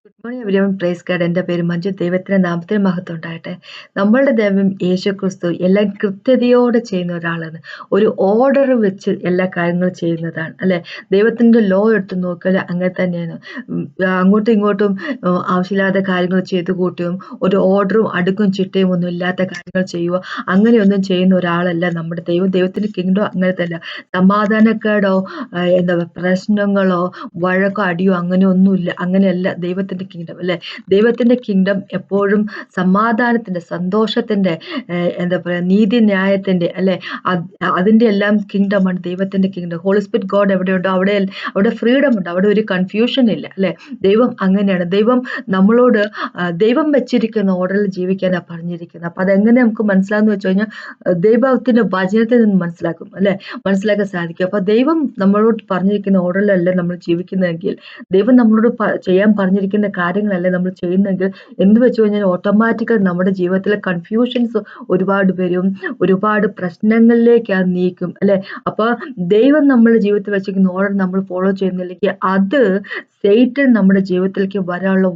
Good morning everyone. Praise God. എൻ്റെ പേര് മഞ്ജു. ദൈവത്തിന്റെ നാമത്തിൽ മഹത്വം ഉണ്ടാകട്ടെ. നമ്മളുടെ ദൈവം യേശു ക്രിസ്തു എല്ലാം കൃത്യതയോടെ ചെയ്യുന്ന ഒരാളാണ്. ഒരു ഓർഡർ വെച്ച് എല്ലാ കാര്യങ്ങളും ചെയ്യുന്നതാണ് അല്ലെ. ദൈവത്തിന്റെ ലോ എടുത്ത് നോക്കിയാൽ അങ്ങനെ തന്നെയാണ്. അങ്ങോട്ടും ഇങ്ങോട്ടും ആവശ്യമില്ലാത്ത കാര്യങ്ങൾ ചെയ്തു കൂട്ടുകയും ഒരു ഓർഡറും അടുക്കും ചിട്ടയും ഒന്നും ഇല്ലാത്ത കാര്യങ്ങൾ ചെയ്യുക, അങ്ങനെയൊന്നും ചെയ്യുന്ന ഒരാളല്ല നമ്മുടെ ദൈവം. ദൈവത്തിന്റെ കിങ്ഡം അങ്ങനെ തന്നെ. സമാധാനക്കേടോ എന്താ പ്രശ്നങ്ങളോ വഴക്കോ അടിയോ അങ്ങനെ ഒന്നുമില്ല. അങ്ങനെയല്ല ദൈവത്തിന്റെ കിങ്ഡം അല്ലെ. ദൈവത്തിന്റെ കിങ്ഡം എപ്പോഴും സമാധാനത്തിന്റെ, സന്തോഷത്തിന്റെ, എന്താ പറയുക, നീതി ന്യായത്തിന്റെ അല്ലെ, അതിന്റെ എല്ലാം കിങ്ഡമാണ് ദൈവത്തിന്റെ കിങ്ഡം. ഹോളി സ്പിരിറ്റ് ഗോഡ് എവിടെയുണ്ടോ അവിടെ ഫ്രീഡം ഉണ്ട്, അവിടെ ഒരു കൺഫ്യൂഷൻ ഇല്ല അല്ലെ. ദൈവം അങ്ങനെയാണ്. ദൈവം നമ്മളോട് ദൈവം വെച്ചിരിക്കുന്ന ഓർഡറിൽ ജീവിക്കാനാണ് പറഞ്ഞിരിക്കുന്നത്. അപ്പൊ അതെങ്ങനെ നമുക്ക് മനസ്സിലാന്ന് വെച്ച് കഴിഞ്ഞാൽ ദൈവത്തിന്റെ വചനത്തിൽ നിന്ന് മനസ്സിലാക്കും അല്ലെ, മനസ്സിലാക്കാൻ സാധിക്കും. അപ്പൊ ദൈവം നമ്മളോട് പറഞ്ഞിരിക്കുന്ന ഓർഡറിലല്ല നമ്മൾ ജീവിക്കുന്നതെങ്കിൽ, ദൈവം നമ്മളോട് ചെയ്യാൻ പറഞ്ഞിരിക്കുന്ന കാര്യങ്ങളല്ല നമ്മൾ ചെയ്യുന്നെങ്കിൽ, എന്ത് വെച്ച് കഴിഞ്ഞാൽ ഓട്ടോമാറ്റിക്കലി നമ്മുടെ ജീവിതത്തിലെ കൺഫ്യൂഷൻസ് ഒരുപാട് വരും, ഒരുപാട് പ്രശ്നങ്ങളിലേക്ക് അത് നീക്കും അല്ലെ. അപ്പൊ ദൈവം നമ്മുടെ ജീവിതത്തിൽ വെച്ചിരിക്കുന്ന ഓർഡർ നമ്മൾ ഫോളോ ചെയ്യുന്നില്ലെങ്കിൽ അത് സൈറ്റൻ നമ്മുടെ ജീവിതത്തിലേക്ക് വരാനുള്ള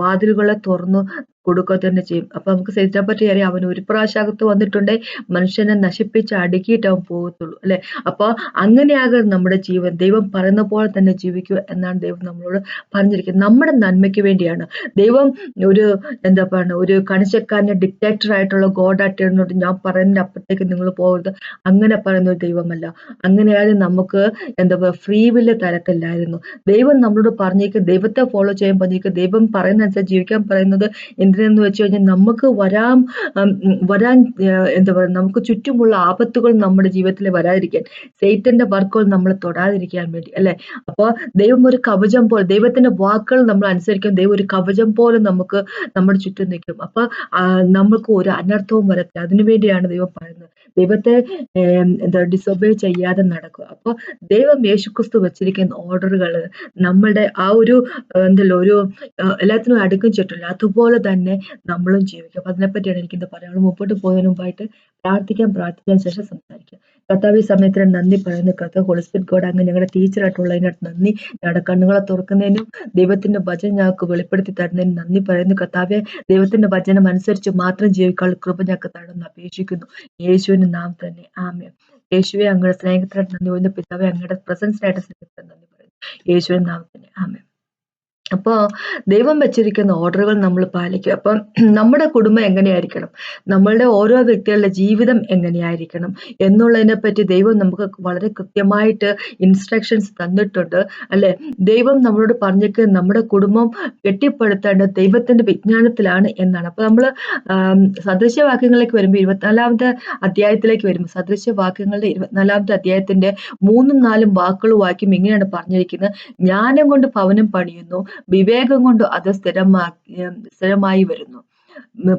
വാതിലുകളെ തുറന്നു കൊടുക്കുക തന്നെ ചെയ്യും. അപ്പൊ നമുക്ക് സൈറ്റനെ പറ്റി അറിയാം. അവൻ ഒരു പ്രാവശ്യം അകത്ത് വന്നിട്ടുണ്ടെങ്കിൽ മനുഷ്യനെ നശിപ്പിച്ച് അടുക്കിയിട്ട് അവൻ പോകത്തുള്ളൂ അല്ലെ. അപ്പൊ അങ്ങനെയാകരുത് നമ്മുടെ ജീവൻ. ദൈവം പറയുന്ന പോലെ തന്നെ ജീവിക്കുക എന്നാണ് ദൈവം നമ്മളോട് പറഞ്ഞിരിക്കുന്നത്. നമ്മുടെ നന്മയ്ക്ക് വേണ്ടിയാണ്. ദൈവം ഒരു എന്താ പറയുക, ഒരു കണിശക്കാരനെ ഡിക്റ്റേറ്റർ ആയിട്ടുള്ള ഗോഡായിട്ട് ഇരുന്നിട്ട് ഞാൻ പറയുന്നതിന്റെ അപ്പുറത്തേക്ക് നിങ്ങൾ പോകരുത് അങ്ങനെ പറയുന്ന ഒരു ദൈവമല്ല. അങ്ങനെയായാലും നമുക്ക് എന്താ പറയുക, ഫ്രീ വില്ല് തരത്തില്ലായിരുന്നു. ദൈവം നമ്മളോട് പറഞ്ഞേക്കും, ദൈവത്തെ ഫോളോ ചെയ്യാൻ പറഞ്ഞേക്കും, ദൈവം പറയുന്ന അനുസരിച്ച് ജീവിക്കാൻ പറയുന്നത് എന്തിനെന്ന് വെച്ച് കഴിഞ്ഞാൽ നമുക്ക് വരാൻ എന്താ പറയുക, നമുക്ക് ചുറ്റുമുള്ള ആപത്തുകൾ നമ്മുടെ ജീവിതത്തിൽ വരാതിരിക്കാൻ, സൈറ്റന്റെ വർക്കുകൾ നമ്മൾ തൊടാതിരിക്കാൻ വേണ്ടി അല്ലെ. അപ്പൊ ദൈവം ഒരു കവചം പോലെ, ദൈവത്തിന്റെ വാക്കുകൾ നമ്മൾ അനുസരിക്കും, ദൈവം ഒരു കവചം പോലെ നമുക്ക് നമ്മുടെ ചുറ്റും നിൽക്കും. അപ്പൊ നമുക്ക് ഒരു അനർത്ഥവും വരത്തില്ല. അതിനുവേണ്ടിയാണ് ദൈവം പറയുന്നത്. ദൈവത്തെ എന്താ ഡിസൊബേ ചെയ്യാതെ നടക്കുക. അപ്പൊ ദൈവം യേശുക്രിസ്തു വെച്ചിരിക്കുന്ന ഓർഡറുകൾ നമ്മളുടെ ആ ഒരു എന്തല്ലോ ഒരു എല്ലാത്തിനും അടുക്കും ചിട്ടില്ല, അതുപോലെ തന്നെ നമ്മളും ജീവിക്കും. അപ്പൊ അതിനെപ്പറ്റിയാണ് എനിക്കിന്ന് പറയാനുള്ളത്. മുമ്പോട്ട് പോകുന്നതിന് മുമ്പായിട്ട് പ്രാർത്ഥിക്കാൻ ശേഷം സംസാരിക്കാം. കർത്താവ്, ഈ സമയത്തിന് നന്ദി പറയുന്നു. കർത്താവ് ഹോളി സ്പിരിറ്റ് ഗോഡ്, അങ്ങ് ഞങ്ങളുടെ ടീച്ചറായിട്ടുള്ളതിനായിട്ട് നന്ദി. ഞങ്ങളുടെ കണ്ണുകളെ തുറക്കുന്നതിനും ദൈവത്തിന്റെ വചനം ഞങ്ങൾക്ക് വെളിപ്പെടുത്തി തരുന്നതിനും നന്ദി പറയുന്നു. കർത്താവെ, ദൈവത്തിന്റെ വചനം അനുസരിച്ച് മാത്രം ജീവിക്കാനുള്ള കൃപ ഞങ്ങൾക്ക് തരുമെന്ന് അപേക്ഷിക്കുന്നു. യേശുവിന്റെ നാം തന്നെ ആമേൻ. യേശുവെ, അങ്ങയുടെ സ്നേഹത്തിനായിട്ട് നന്ദി പറയുന്നു. പിതാവെ, അങ്ങയുടെ പ്രസൻസിനായിട്ട് സ്നേഹത്തിന് നന്ദി പറയുന്നു. യേശുവിന്റെ നാം തന്നെ ആമേൻ. അപ്പൊ ദൈവം വെച്ചിരിക്കുന്ന ഓർഡറുകൾ നമ്മൾ പാലിക്കുക. അപ്പം നമ്മുടെ കുടുംബം എങ്ങനെയായിരിക്കണം, നമ്മളുടെ ഓരോ വ്യക്തികളുടെ ജീവിതം എങ്ങനെയായിരിക്കണം എന്നുള്ളതിനെ പറ്റി ദൈവം നമുക്ക് വളരെ കൃത്യമായിട്ട് ഇൻസ്ട്രക്ഷൻസ് തന്നിട്ടുണ്ട് അല്ലെ. ദൈവം നമ്മളോട് പറഞ്ഞിരിക്കുന്നത് നമ്മുടെ കുടുംബം കെട്ടിപ്പടുത്തേണ്ടത് ദൈവത്തിന്റെ വിജ്ഞാനത്തിലാണ് എന്നാണ്. അപ്പൊ നമ്മള് സദൃശ്യവാക്യങ്ങളിലേക്ക് വരുമ്പോൾ 24-ാമത്തെ അധ്യായത്തിലേക്ക് വരുമ്പോൾ, സദൃശ്യവാക്യങ്ങളുടെ 24-ാമത്തെ അധ്യായത്തിന്റെ 3-ഉം 4-ഉം വാക്കുകൾ വാക്യം ഇങ്ങനെയാണ് പറഞ്ഞിരിക്കുന്നത്: ജ്ഞാനം കൊണ്ട് ഭവനം പണിയുന്നു, വിവേകം കൊണ്ട് അത് സ്ഥിരമായി വരുന്നു,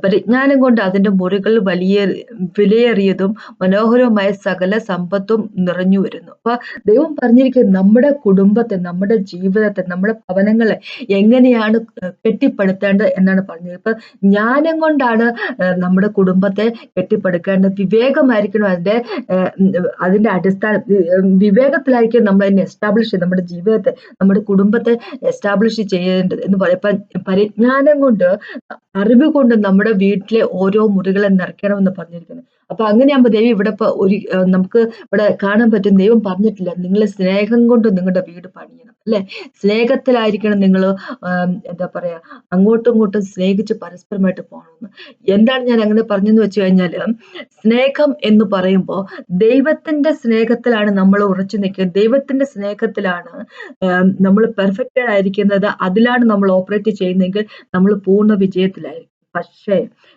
പരിജ്ഞാനം കൊണ്ട് അതിന്റെ മുറികൾ വിലയേറിയതും മനോഹരവുമായ സകല സമ്പത്തും നിറഞ്ഞു വരുന്നു. അപ്പൊ ദൈവം പറഞ്ഞിരിക്കുന്നത് നമ്മുടെ കുടുംബത്തെ, നമ്മുടെ ജീവിതത്തെ, നമ്മുടെ ഭവനങ്ങളെ എങ്ങനെയാണ് കെട്ടിപ്പടുത്തേണ്ടത് എന്നാണ് പറഞ്ഞത്. ഇപ്പൊ ജ്ഞാനം കൊണ്ടാണ് നമ്മുടെ കുടുംബത്തെ കെട്ടിപ്പടുക്കേണ്ടത്. വിവേകമായിരിക്കണം അതിന്റെ അടിസ്ഥാനം. വിവേകത്തിലായിരിക്കും നമ്മൾ അതിനെ എസ്റ്റാബ്ലിഷ് ചെയ്ത് നമ്മുടെ ജീവിതത്തെ, നമ്മുടെ കുടുംബത്തെ എസ്റ്റാബ്ലിഷ് ചെയ്യേണ്ടത് എന്ന് പറയും. പരിജ്ഞാനം കൊണ്ട്, അറിവ് കൊണ്ട് നമ്മുടെ വീട്ടിലെ ഓരോ മുറികളെ നിറയ്ക്കണമെന്ന് പറഞ്ഞിരിക്കുന്നത്. അപ്പൊ അങ്ങനെയാകുമ്പോൾ ദൈവം ഇവിടെ നമുക്ക് ഇവിടെ കാണാൻ പറ്റും. ദൈവം പറഞ്ഞിട്ടില്ല നിങ്ങൾ സ്നേഹം കൊണ്ട് നിങ്ങളുടെ വീട് പണിയണം അല്ലെ. സ്നേഹത്തിലായിരിക്കണം നിങ്ങൾ എന്താ പറയാ, അങ്ങോട്ടും ഇങ്ങോട്ടും സ്നേഹിച്ച് പരസ്പരമായിട്ട് പോകണമെന്ന്. എന്താണ് ഞാൻ അങ്ങനെ പറഞ്ഞെന്ന് വെച്ച് കഴിഞ്ഞാല്, സ്നേഹം എന്ന് പറയുമ്പോൾ ദൈവത്തിന്റെ സ്നേഹത്തിലാണ് നമ്മൾ ഉറച്ചു നിൽക്കുന്നത്. ദൈവത്തിന്റെ സ്നേഹത്തിലാണ് നമ്മൾ പെർഫെക്റ്റഡ് ആയിരിക്കുന്നത്. അതിലാണ് നമ്മൾ ഓപ്പറേറ്റ് ചെയ്യുന്നതെങ്കിൽ നമ്മൾ പൂർണ്ണ വിജയത്തിലായിരിക്കും. പക്ഷേ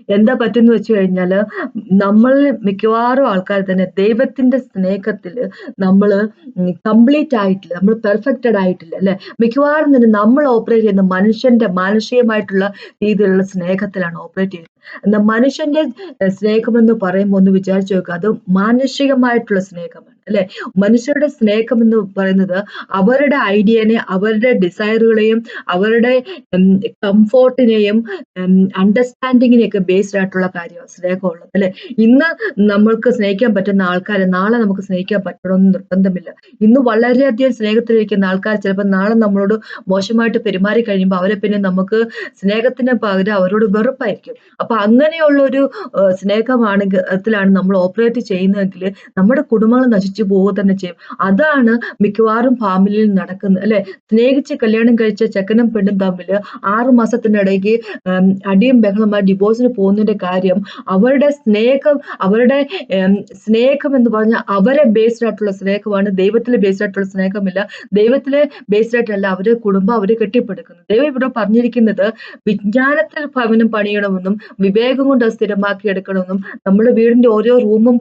എന്താ പറ്റുന്ന വെച്ച് കഴിഞ്ഞാല്, നമ്മൾ മിക്കവാറും ആൾക്കാർ തന്നെ ദൈവത്തിന്റെ സ്നേഹത്തില് നമ്മൾ കംപ്ലീറ്റ് ആയിട്ടില്ല, നമ്മൾ പെർഫെക്റ്റഡ് ആയിട്ടില്ല അല്ലെ. മിക്കവാറും തന്നെ നമ്മൾ ഓപ്പറേറ്റ് ചെയ്യുന്ന മനുഷ്യന്റെ മാനുഷികമായിട്ടുള്ള രീതിയിലുള്ള സ്നേഹത്തിലാണ് ഓപ്പറേറ്റ് ചെയ്യുന്നത്. എന്നാൽ മനുഷ്യന്റെ സ്നേഹമെന്ന് പറയുമ്പോൾ ഒന്ന് വിചാരിച്ചു നോക്കുക, അത് മാനുഷികമായിട്ടുള്ള സ്നേഹമാണ്, അല്ലെ? മനുഷ്യരുടെ സ്നേഹം എന്ന് പറയുന്നത് അവരുടെ ഐഡിയനെ, അവരുടെ ഡിസയറുകളെയും, അവരുടെ കംഫോർട്ടിനെയും അണ്ടർസ്റ്റാൻഡിങ്ങിനെയൊക്കെ ബേസ്ഡ് ആയിട്ടുള്ള കാര്യമാണ് സ്നേഹമുള്ളത്, അല്ലെ? ഇന്ന് നമ്മൾക്ക് സ്നേഹിക്കാൻ പറ്റുന്ന ആൾക്കാരെ നാളെ നമുക്ക് സ്നേഹിക്കാൻ പറ്റണമെന്ന് നിർബന്ധമില്ല. ഇന്ന് വളരെയധികം സ്നേഹത്തിലിരിക്കുന്ന ആൾക്കാർ ചിലപ്പോൾ നാളെ നമ്മളോട് മോശമായിട്ട് പെരുമാറി കഴിയുമ്പോൾ അവരെ പിന്നെ നമുക്ക് സ്നേഹത്തിന് പകരം അവരോട് വെറുപ്പായിരിക്കും. അപ്പൊ അങ്ങനെയുള്ള ഒരു സ്നേഹമാണെങ്കിൽ ത്തിലാണ് നമ്മൾ ഓപ്പറേറ്റ് ചെയ്യുന്നതെങ്കിൽ നമ്മുടെ കുടുംബങ്ങൾ നശിച്ചു പോവുക തന്നെ ചെയ്യും. അതാണ് മിക്കവാറും ഫാമിലിയിൽ നടക്കുന്നത്, അല്ലെ? സ്നേഹിച്ച് കല്യാണം കഴിച്ച ചെക്കനും പെണ്ണും തമ്മിൽ 6 മാസത്തിനിടയ്ക്ക് അടിയും ബഹളമായി ഡിവോഴ്സിന് പോകുന്നതിന്റെ കാര്യം അവരുടെ സ്നേഹം, അവരുടെ സ്നേഹം എന്ന് പറഞ്ഞാൽ അവരെ ബേസ്ഡ് ആയിട്ടുള്ള സ്നേഹമാണ്, ദൈവത്തിലെ ബേസ്ഡ് ആയിട്ടുള്ള സ്നേഹമില്ല. ദൈവത്തിലെ ബേസ്ഡ് ആയിട്ടല്ല അവര് കുടുംബം അവര് കെട്ടിപ്പടുക്കുന്നത്. ദൈവം ഇവിടെ പറഞ്ഞിരിക്കുന്നത് വിജ്ഞാനത്തിൽ ഭവനം പണിയണമെന്നും വിവേകം കൊണ്ട് അത് സ്ഥിരമാക്കി എടുക്കണമെന്നും നമ്മുടെ വീടിന്റെ ഓരോ റൂമും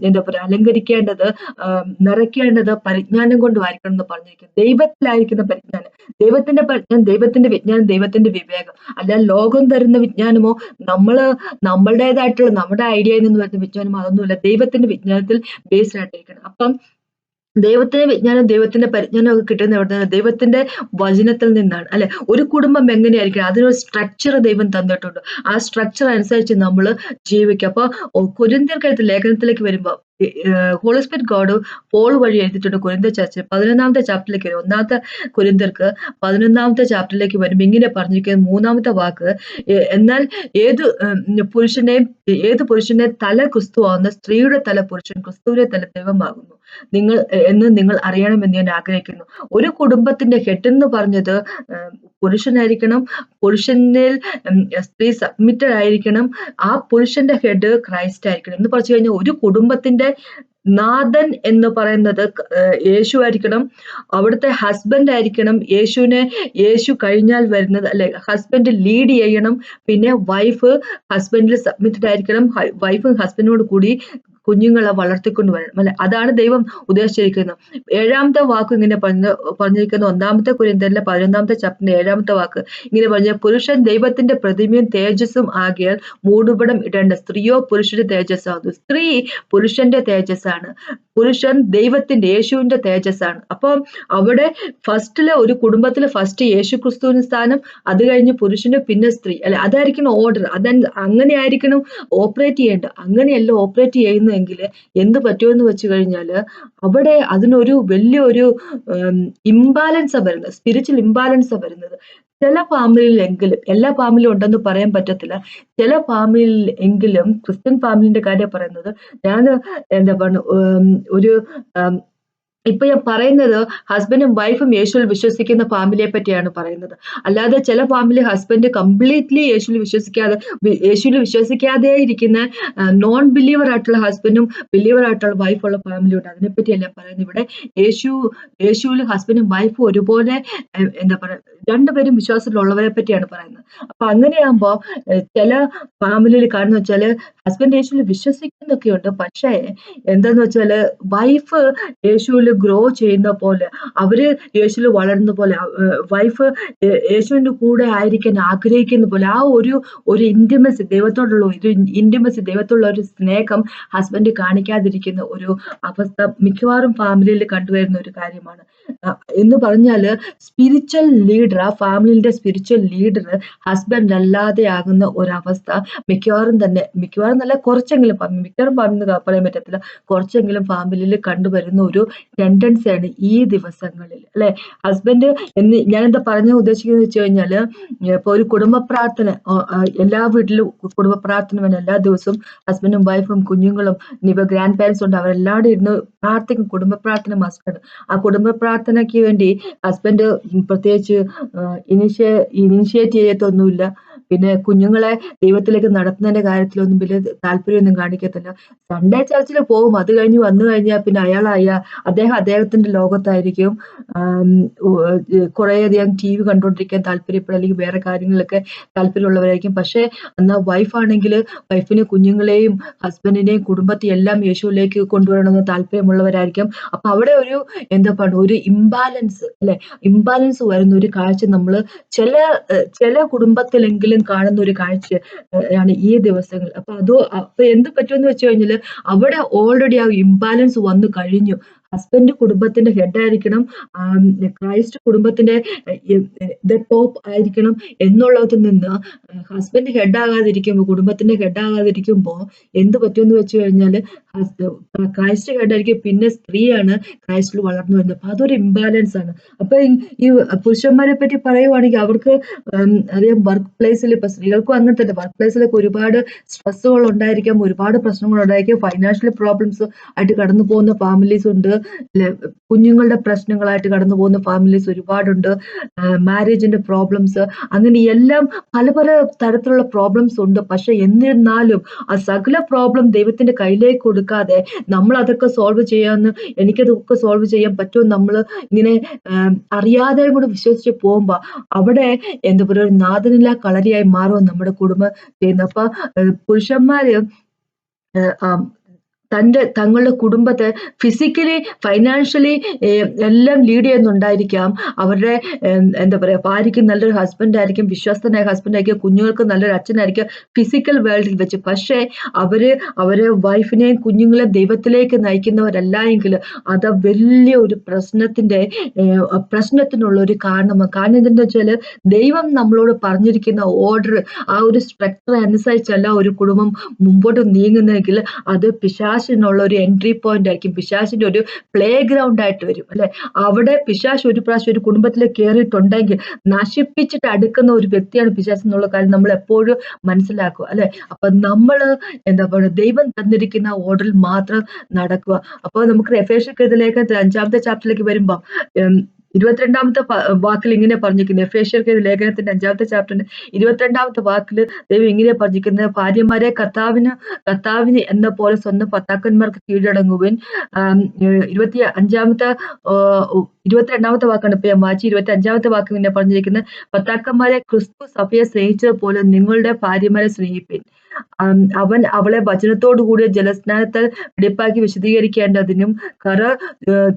എന്താ പറയാ അലങ്കരിക്കേണ്ടത്, നിറയ്ക്കേണ്ടത് പരിജ്ഞാനം കൊണ്ടുമായിരിക്കണം എന്ന് പറഞ്ഞിരിക്കുന്നത്. ദൈവത്തിലായിരിക്കുന്ന പരിജ്ഞാനം, ദൈവത്തിന്റെ പരിജ്ഞാനം, ദൈവത്തിന്റെ വിജ്ഞാനം, ദൈവത്തിന്റെ വിവേകം. അല്ല ലോകം തരുന്ന വിജ്ഞാനമോ നമ്മളുടേതായിട്ടുള്ള നമ്മുടെ ഐഡിയയിൽ നിന്ന് വരുന്ന വിജ്ഞാനമോ അതൊന്നുമില്ല. ദൈവത്തിന്റെ വിജ്ഞാനത്തിൽ ബേസ്ഡ് ആയിട്ടിരിക്കണം. അപ്പം ദൈവത്തിന്റെ വിജ്ഞാനം, ദൈവത്തിന്റെ പരിജ്ഞാനം ഒക്കെ കിട്ടുന്ന എവിടുന്നാണ്? ദൈവത്തിന്റെ വചനത്തിൽ നിന്നാണ്, അല്ലെ? ഒരു കുടുംബം എങ്ങനെയായിരിക്കണം അതിനൊരു സ്ട്രക്ചർ ദൈവം തന്നിട്ടുണ്ട്. ആ സ്ട്രക്ചർ അനുസരിച്ച് നമ്മൾ ജീവിക്കുക. അപ്പൊ കൊരിന്ത്യർക്കെഴുത്ത് ലേഖനത്തിലേക്ക് വരുമ്പോൾ ഹോളി സ്പിരിറ്റ് ഗോഡ് പോൾ വഴി എഴുതിയിട്ടുണ്ട് കൊരിന്ത്യ ചർച്ച് 11ാമത്തെ ചാപ്റ്ററിലേക്ക് വരും. 1 കൊരിന്ത്യർക്ക് 11ാമത്തെ ചാപ്റ്ററിലേക്ക് വരുമ്പോൾ ഇങ്ങനെ പറഞ്ഞിരിക്കുന്നത് 3ാമത്തെ വാക്ക്, എന്നാൽ ഏത് പുരുഷനെ തല ക്രിസ്തുവാകുന്ന സ്ത്രീയുടെ തല പുരുഷൻ, ക്രിസ്തുവിന്റെ തല ദൈവമാകുന്നു നിങ്ങൾ അറിയണമെന്ന് ഞാൻ ആഗ്രഹിക്കുന്നു. ഒരു കുടുംബത്തിന്റെ ഹെഡ് എന്ന് പറഞ്ഞത് പുരുഷനായിരിക്കണം. പുരുഷനിൽ സ്ത്രീ സബ്മിറ്റഡ് ആയിരിക്കണം. ആ പുരുഷന്റെ ഹെഡ് ക്രൈസ്റ്റ് ആയിരിക്കണം. എന്ന് പറഞ്ഞു കഴിഞ്ഞാൽ ഒരു കുടുംബത്തിന്റെ നാഥൻ എന്ന് പറയുന്നത് യേശു ആയിരിക്കണം. അവിടുത്തെ ഹസ്ബൻഡ് ആയിരിക്കണം യേശു കഴിഞ്ഞാൽ വരുന്നത്, അല്ലെ? ഹസ്ബൻഡ് ലീഡ് ചെയ്യണം. പിന്നെ വൈഫ് ഹസ്ബൻഡിൽ സബ്മിറ്റഡ് ആയിരിക്കണം. വൈഫ് ഹസ്ബൻഡിനോട് കൂടി കുഞ്ഞുങ്ങളെ വളർത്തിക്കൊണ്ട് വരണം, അല്ലെ? അതാണ് ദൈവം ഉദ്ദേശിച്ചിരിക്കുന്നത്. 7ാമത്തെ വാക്ക് ഇങ്ങനെ പറഞ്ഞിരിക്കുന്ന 1 കൊരിന്ത്യരിലെ 11ാമത്തെ ചാപ്റ്ററിന്റെ 7ാമത്തെ വാക്ക് ഇങ്ങനെ പറഞ്ഞ, പുരുഷൻ ദൈവത്തിന്റെ പ്രതിമയും തേജസ്സും ആകിയാൽ മൂടുപടം ഇടേണ്ട, സ്ത്രീയോ പുരുഷന്റെ തേജസ്സാകുന്നു. സ്ത്രീ പുരുഷന്റെ തേജസ്സാണ്, പുരുഷൻ ദൈവത്തിന്റെ യേശുവിന്റെ തേജസ്സാണ്. അപ്പം അവിടെ ഫസ്റ്റില് ഒരു കുടുംബത്തില് ഫസ്റ്റ് യേശു ക്രിസ്തുവിന് സ്ഥാനം, അത് കഴിഞ്ഞ് പുരുഷന്, പിന്നെ സ്ത്രീ, അല്ലെ? അതായിരിക്കണം ഓർഡർ. അങ്ങനെ ആയിരിക്കണം ഓപ്പറേറ്റ് ചെയ്യേണ്ടത്. അങ്ങനെയല്ല ഓപ്പറേറ്റ് ചെയ്യുന്നതെങ്കിൽ എന്ത് പറ്റുമെന്ന് വെച്ച് കഴിഞ്ഞാല് അവിടെ അതിനൊരു വലിയൊരു ഇംബാലൻസാ വരുന്നത്, സ്പിരിച്വൽ ഇംബാലൻസാ വരുന്നത്. ചില ഫാമിലിയിലെങ്കിലും, എല്ലാ ഫാമിലിയും ഉണ്ടെന്ന് പറയാൻ പറ്റത്തില്ല, ചില ഫാമിലിയിൽ എങ്കിലും, ക്രിസ്ത്യൻ ഫാമിലിന്റെ കാര്യം പറയുന്നത്, ഞാൻ എന്താ പറയുക ഒരു ഇപ്പൊ ഞാൻ പറയുന്നത് ഹസ്ബൻഡും വൈഫും യേശുവിൽ വിശ്വസിക്കുന്ന ഫാമിലിയെ പറ്റിയാണ് പറയുന്നത്. അല്ലാതെ ചില ഫാമിലി ഹസ്ബൻഡ് കംപ്ലീറ്റ്ലി യേശുവിൽ വിശ്വസിക്കാതെ ഇരിക്കുന്ന നോൺ ബിലീവർ ആയിട്ടുള്ള ഹസ്ബൻഡും ബിലീവർ ആയിട്ടുള്ള വൈഫുള്ള ഫാമിലി ഉണ്ട്. അതിനെപ്പറ്റിയല്ല പറയുന്നത് ഇവിടെ. യേശുവിൽ ഹസ്ബൻഡും വൈഫും ഒരുപോലെ എന്താ പറയുക, രണ്ടുപേരും വിശ്വാസത്തിലുള്ളവരെ പറ്റിയാണ് പറയുന്നത്. അപ്പൊ അങ്ങനെയാകുമ്പോ ചില ഫാമിലിയിൽ കാണുന്ന വെച്ചാല് ഹസ്ബൻഡ് യേശുവിൽ വിശ്വസിക്കുന്നൊക്കെയുണ്ട്, പക്ഷേ എന്താന്ന് വെച്ചാല് വൈഫ് യേശുവിൽ ഗ്രോ ചെയ്യുന്ന പോലെ, അവര് യേശുവിൽ വളരുന്ന പോലെ, വൈഫ് യേശുവിന്റെ കൂടെ ആയിരിക്കാൻ ആഗ്രഹിക്കുന്ന പോലെ, ആ ഒരു ഇന്റിമസി, ദൈവത്തോടുള്ള ഒരു ഇന്റിമസി, ദൈവത്തോടുള്ള ഒരു സ്നേഹം ഹസ്ബൻഡ് കാണിക്കാതിരിക്കുന്ന ഒരു അവസ്ഥ മിക്കവാറും ഫാമിലിയിൽ കണ്ടുവരുന്ന ഒരു കാര്യമാണ്. എന്ന് പറഞ്ഞാല് സ്പിരിച്വൽ ലീഡർ, ആ ഫാമിലിയുടെ സ്പിരിച്വൽ ലീഡർ ഹസ്ബൻഡ് അല്ലാതെ ആകുന്ന ഒരവസ്ഥ മിക്കവാറും നല്ല കുറച്ചെങ്കിലും, മിക്കവാറും ഫാമിലി പറയാൻ പറ്റത്തില്ല, കുറച്ചെങ്കിലും ഫാമിലിയിൽ കണ്ടുവരുന്ന ഒരു ടെൻഡൻസിയാണ് ഈ ദിവസങ്ങളിൽ, അല്ലെ? ഹസ്ബൻഡ് ഞാനെന്താ പറഞ്ഞ ഉദ്ദേശിക്കുന്നത് വെച്ച് കഴിഞ്ഞാല്, ഇപ്പൊ ഒരു കുടുംബ പ്രാർത്ഥന എല്ലാ വീട്ടിലും കുടുംബ പ്രാർത്ഥന വേണം. എല്ലാ ദിവസവും ഹസ്ബൻഡും വൈഫും കുഞ്ഞുങ്ങളും ഇനിയിപ്പോ ഗ്രാൻഡ് പാരന്റ്സ് ഉണ്ട്, അവരെല്ലാവരും ഇരുന്ന് പ്രാർത്ഥിക്കും. കുടുംബ പ്രാർത്ഥന മസ്റ്റാണ്. ആ കുടുംബ പ്രാർത്ഥനയ്ക്ക് വേണ്ടി ഹസ്ബൻഡ് പ്രത്യേകിച്ച് ഇനിഷ്യേറ്റ് ചെയ്യത്തൊന്നുമില്ല. പിന്നെ കുഞ്ഞുങ്ങളെ ദൈവത്തിലേക്ക് നടത്തുന്നതിന്റെ കാര്യത്തിലൊന്നും വലിയ താല്പര്യമൊന്നും കാണിക്കത്തില്ല. സൺഡേ ചർച്ചിൽ പോകും, അത് കഴിഞ്ഞ് വന്നു കഴിഞ്ഞാൽ പിന്നെ അദ്ദേഹത്തിന്റെ ലോകത്തായിരിക്കും. കുറേയധികം TV കണ്ടോണ്ടിരിക്കാൻ താല്പര്യപ്പെടും, അല്ലെങ്കിൽ വേറെ കാര്യങ്ങളിലൊക്കെ താല്പര്യമുള്ളവരായിരിക്കും. പക്ഷെ എന്നാൽ വൈഫാണെങ്കിൽ വൈഫിന് കുഞ്ഞുങ്ങളെയും ഹസ്ബൻഡിനെയും കുടുംബത്തെയും എല്ലാം യേശുവിലേക്ക് കൊണ്ടുവരണമെന്ന് താല്പര്യമുള്ളവരായിരിക്കും. അപ്പൊ അവിടെ എന്താ പറയുക, ഒരു ഇംബാലൻസ്, അല്ലെ? ഇംബാലൻസ് വരുന്ന ഒരു കാഴ്ച നമ്മൾ ചില കുടുംബത്തിലെങ്കിലും എവിടെയെങ്കിലും കാണുന്ന ഒരു കാഴ്ച ആണ് ഈ ദിവസങ്ങൾ. അപ്പൊ എന്ത് പറ്റുമെന്ന് വെച്ച് കഴിഞ്ഞാല് അവിടെ ഓൾറെഡി ആ ഇംബാലൻസ് വന്നു കഴിഞ്ഞു. ഹസ്ബൻഡ് കുടുംബത്തിന്റെ ഹെഡ് ആയിരിക്കണം, ക്രൈസ്റ്റ് കുടുംബത്തിന്റെ ടോപ്പ് ആയിരിക്കണം എന്നുള്ളതിൽ നിന്ന് ഹസ്ബൻഡ് ഹെഡ് ആകാതിരിക്കുമ്പോൾ, കുടുംബത്തിന്റെ ഹെഡ് ആകാതിരിക്കുമ്പോൾ എന്ത് പറ്റുമെന്ന് വെച്ച് കഴിഞ്ഞാല് ക്രൈസ്റ്റ് ഹെഡ് ആയിരിക്കും, പിന്നെ സ്ത്രീയാണ് ക്രൈസ്റ്റിൽ വളർന്നു വരുന്നത്. അപ്പൊ അതൊരു ഇംബാലൻസ് ആണ്. അപ്പൊ ഈ പുരുഷന്മാരെ പറ്റി പറയുവാണെങ്കിൽ അവർക്ക് അറിയാം, വർക്ക് പ്ലേസിൽ ഇപ്പൊ സ്ത്രീകൾക്കും അങ്ങനെ തന്നെ വർക്ക് പ്ലേസിലൊക്കെ ഒരുപാട് സ്ട്രെസ്സുകൾ ഉണ്ടായിരിക്കാം, ഒരുപാട് പ്രശ്നങ്ങൾ ഉണ്ടായിരിക്കും, ഫൈനാൻഷ്യൽ പ്രോബ്ലംസ് ആയിട്ട് കടന്നു പോകുന്ന ഫാമിലീസ് ഉണ്ട്, കുഞ്ഞുങ്ങളുടെ പ്രശ്നങ്ങളായിട്ട് കടന്നു പോകുന്ന ഫാമിലീസ് ഒരുപാടുണ്ട്, മാരേജിന്റെ പ്രോബ്ലംസ്, അങ്ങനെ എല്ലാം പല പല തരത്തിലുള്ള പ്രോബ്ലംസ് ഉണ്ട്. പക്ഷെ എന്നിരുന്നാലും ആ സകല പ്രോബ്ലം ദൈവത്തിന്റെ കയ്യിലേക്ക് കൊടുക്കാതെ നമ്മൾ അതൊക്കെ സോൾവ് ചെയ്യാന്ന്, എനിക്കതൊക്കെ സോൾവ് ചെയ്യാൻ പറ്റുമോ, നമ്മൾ ഇങ്ങനെ അറിയാതെ കൂടെ വിശ്വസിച്ച് പോകുമ്പോ അവിടെ എന്താ പറയുക, ഒരു നാഥനില്ലാ കളരിയായി മാറും നമ്മുടെ കുടുംബം ചെയ്യുന്നത്. അപ്പൊ പുരുഷന്മാര് തങ്ങളുടെ കുടുംബത്തെ ഫിസിക്കലി, ഫൈനാൻഷ്യലി എല്ലാം ലീഡ് ചെയ്യുന്നുണ്ടായിരിക്കാം. അവരുടെ എന്താ പറയാ, ഭാര്യയ്ക്ക് നല്ലൊരു ഹസ്ബൻഡ് ആയിരിക്കും, വിശ്വസ്തനായ ഹസ്ബൻഡ് ആയിരിക്കും, കുഞ്ഞുങ്ങൾക്ക് നല്ലൊരു അച്ഛനായിരിക്കും ഫിസിക്കൽ വേൾഡിൽ വെച്ച്. പക്ഷേ അവരെ വൈഫിനെയും കുഞ്ഞുങ്ങളെയും ദൈവത്തിലേക്ക് നയിക്കുന്നവരല്ല എങ്കിൽ അത് വലിയ ഒരു പ്രശ്നത്തിനുള്ള ഒരു കാരണമാണ്. കാരണം എന്തെന്ന് വെച്ചാല് ദൈവം നമ്മളോട് പറഞ്ഞിരിക്കുന്ന ഓർഡർ, ആ ഒരു സ്ട്രക്ചർ അനുസരിച്ചല്ല ഒരു കുടുംബം മുമ്പോട്ട് നീങ്ങുന്നതെങ്കിൽ അത് പിശാചിനുള്ള ഒരു എൻട്രി പോയിന്റ് ആയിരിക്കും, പിശാചിന്റെ ഒരു പ്ലേ ഗ്രൗണ്ട് ആയിട്ട് വരും, അല്ലെ? അവിടെ പിശാച് ഒരു പ്രാവശ്യം ഒരു കുടുംബത്തിലേക്ക് കയറിയിട്ടുണ്ടെങ്കിൽ നശിപ്പിച്ചിട്ട് അടുക്കുന്ന ഒരു വ്യക്തിയാണ് പിശാച് എന്നുള്ള കാര്യം നമ്മൾ എപ്പോഴും മനസ്സിലാക്കുക, അല്ലെ? അപ്പൊ നമ്മള് എന്താ പറയുക, ദൈവം തന്നിരിക്കുന്ന ഓർഡറിൽ മാത്രം നടക്കുക. അപ്പൊ നമുക്ക് എഫേസ്യർക്കെതിലേക്ക് 5-ാമത്തെ ചാപ്റ്ററിലേക്ക് വരുമ്പോ 22-ാമത്തെ വാക്കിൽ ഇങ്ങനെ പറഞ്ഞിരിക്കുന്നത്, എഫേസ്യർക്ക് ലേഖനത്തിന്റെ 5-ാമത്തെ ചാപ്റ്ററിന്റെ 22-ാമത്തെ വാക്കിൽ ദൈവം ഇങ്ങനെ പറഞ്ഞിരിക്കുന്നത്, ഭാര്യമാരെ കർത്താവിന് എന്ന പോലെ സ്വന്തം ഭർത്താക്കന്മാർക്ക് കീഴടങ്ങുവിൻ. 22-ാമത്തെ വാക്കാണ് ഇപ്പൊ ഞാൻ വായിച്ച്. 25-ാമത്തെ വാക്ക് ഇങ്ങനെ പറഞ്ഞിരിക്കുന്നത്, ഭർത്താക്കന്മാരെ ക്രിസ്തു സഭയെ സ്നേഹിച്ചതുപോലെ നിങ്ങളുടെ ഭാര്യമാരെ സ്നേഹിപ്പിൻ. അവൻ അവളെ വചനത്തോടു കൂടിയ ജലസ്നാനത്താൽ വെടിപ്പാക്കി വിശദീകരിക്കേണ്ടതിനും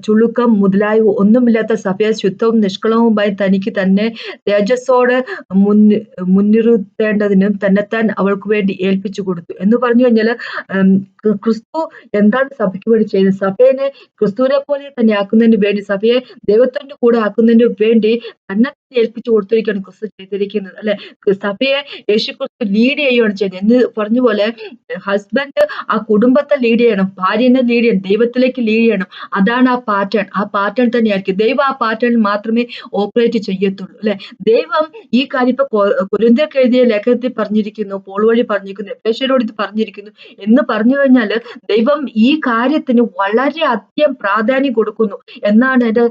ചുളുക്കം മുതലായ ഒന്നുമില്ലാത്ത സഭയെ ശുദ്ധവും നിഷ്കളവുമായി തനിക്ക് തന്നെ തേജസ്സോടെ മുൻനിർത്തേണ്ടതിനും തന്നെത്താൻ അവൾക്ക് വേണ്ടി ഏൽപ്പിച്ചു കൊടുത്തു എന്ന് പറഞ്ഞു കഴിഞ്ഞാൽ, ക്രിസ്തു എന്താണ് സഭയ്ക്ക് വേണ്ടി ചെയ്യുന്നത്? സഭയെ ക്രിസ്തുവിനെ പോലെ തന്നെ ആക്കുന്നതിന് വേണ്ടി, സഭയെ ദൈവത്തിന്റെ കൂടെ ആക്കുന്നതിന് വേണ്ടി തന്നെ ഏൽപ്പിച്ചു കൊടുത്തിരിക്കുകയാണ് ക്രിസ്തു ചെയ്തിരിക്കുന്നത്, അല്ലെ? സഭയെ യേശു ക്രിസ്തു ലീഡ് ചെയ്യുകയാണ് ചെയ്യുന്നത്. എന്ന് പറഞ്ഞ പോലെ ഹസ്ബൻഡ് ആ കുടുംബത്തെ ലീഡ് ചെയ്യണം, ഭാര്യനെ ലീഡ് ചെയ്യണം, ദൈവത്തിലേക്ക് ലീഡ് ചെയ്യണം. അതാണ് ആ പാറ്റേൺ തന്നെയായിരിക്കും. ദൈവം ആ പാറ്റേണിൽ മാത്രമേ ഓപ്പറേറ്റ് ചെയ്യത്തുള്ളൂ, അല്ലെ? ദൈവം ഈ കാര്യം ഇപ്പൊ കൊരിന്ത്യർക്ക് എഴുതിയ ലേഖനത്തിൽ പറഞ്ഞിരിക്കുന്നു, പോൾ വഴി പറഞ്ഞിരിക്കുന്നു, എഫേസ്യരോട് ഇത് പറഞ്ഞിരിക്കുന്നു എന്ന് പറഞ്ഞു കഴിഞ്ഞാല് ദൈവം ഈ കാര്യത്തിന് വളരെ അധികം പ്രാധാന്യം കൊടുക്കുന്നു എന്നാണ് എന്റെ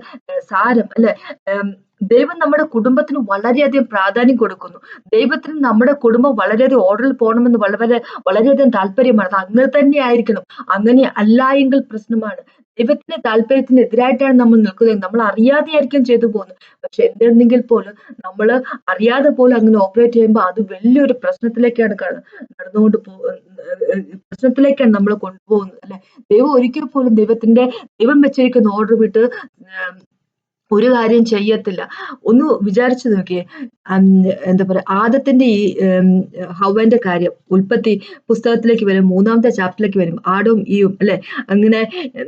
സാരം, അല്ലെ? ദൈവം നമ്മുടെ കുടുംബത്തിന് വളരെയധികം പ്രാധാന്യം കൊടുക്കുന്നു. ദൈവത്തിന് നമ്മുടെ കുടുംബം വളരെയധികം ഓർഡറിൽ പോകണമെന്ന് വളരെയധികം താല്പര്യമാണ്. അത് അങ്ങനെ തന്നെ ആയിരിക്കണം. അങ്ങനെ അല്ല എങ്കിൽ പ്രശ്നമാണ്. ദൈവത്തിന്റെ താല്പര്യത്തിന് എതിരായിട്ടാണ് നമ്മൾ നിൽക്കുന്നത്. നമ്മൾ അറിയാതെയായിരിക്കും ചെയ്തു പോകുന്നത്. പക്ഷെ എന്തെങ്കിൽ പോലും നമ്മൾ അറിയാതെ പോലും അങ്ങനെ ഓപ്പറേറ്റ് ചെയ്യുമ്പോൾ അത് വലിയൊരു പ്രശ്നത്തിലേക്കാണ് പ്രശ്നത്തിലേക്കാണ് നമ്മൾ കൊണ്ടുപോകുന്നത്, അല്ലെ? ദൈവം ഒരിക്കൽ പോലും ദൈവം വെച്ചിരിക്കുന്ന ഓർഡർ വിട്ട് ഒരു കാര്യം ചെയ്യത്തില്ല. ഒന്ന് വിചാരിച്ചു നോക്കിയേ, എന്താ പറയാ, ആദത്തിന്റെ ഈ ഹവ്വന്റെ കാര്യം ഉൽപ്പത്തി പുസ്തകത്തിലേക്ക് വരും, 3-ാമത്തെ ചാപ്റ്ററിലേക്ക് വരും, ആടും ഈയും, അല്ലെ? അങ്ങനെ